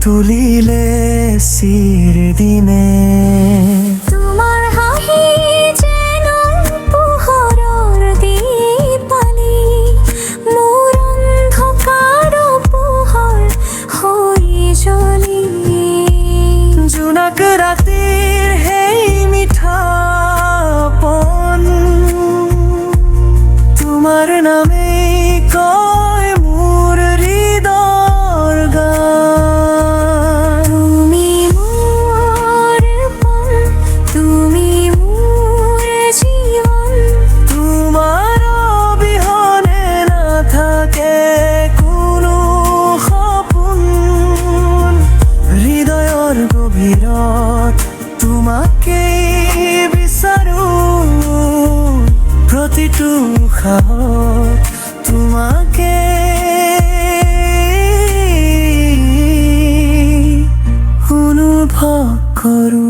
তুলিলে চিৰ দিনে তোমাৰ হাঁহি যেন পোহৰৰ দীপালি মোৰ অন্ধকাৰ পোহৰ হৈ জ্বলি জোনাক ৰাতিৰ সেই মিঠাপন তোমাৰ নামেই কয় মোৰ হৃদয়ৰ গান তুমি মোৰ পণ তুমি মোৰ জীৱন তোমাৰ অবিহনে নাথাকে কোনো সপোন হৃদয়ৰ গভীৰত তোমাকেই বিচাৰো প্ৰতিটো উশাহত তোমাকে অনুভৱ কৰোঁ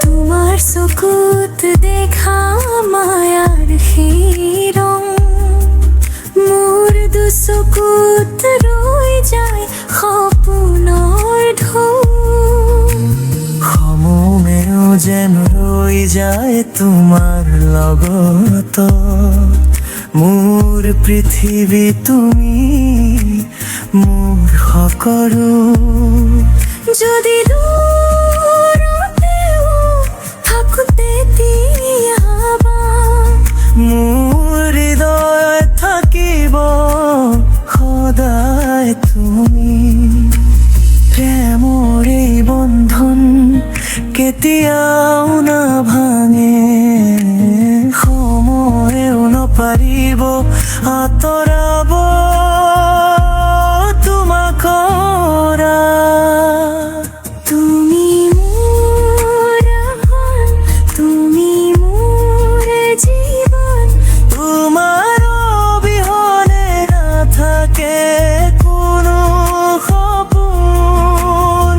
তোমাৰ চকুত দেখা মায়াৰ সেই ৰং মোৰ দুচকুত ৰৈ যায় সপোনৰ ঢৌ সমুমেও যেন ৰৈ যায় তোমাৰ লগত মোৰ পৃথিৱী তুমি মোৰ সকলো যদি দূৰতেও থাকো তেতিয়াবা মোৰ হৃদয় থাকিব সদায় তুমি প্ৰেমৰ এই বন্ধন কেতিয়াও নাভাঙে সময়েও নপাৰিব আঁতৰাব তোমাক তুমি মোৰ আপন তুমি মোৰ জীৱন তোমাৰ অবিহনে নাথাকে কোনো সপোন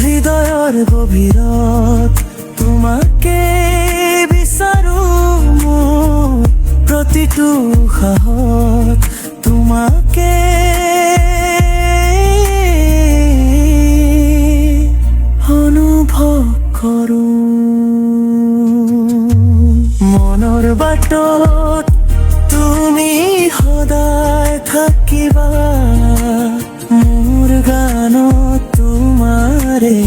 হৃদয়ৰ গভীৰত তোমাকে বিচাৰো মোৰ প্ৰতিটো উশাহত তোমাকে অনুভৱ কৰোঁ মনৰ বাটত তুমি সদায় থাকিবা মোৰ গানত তোমাৰে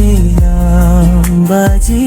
নাম বাজি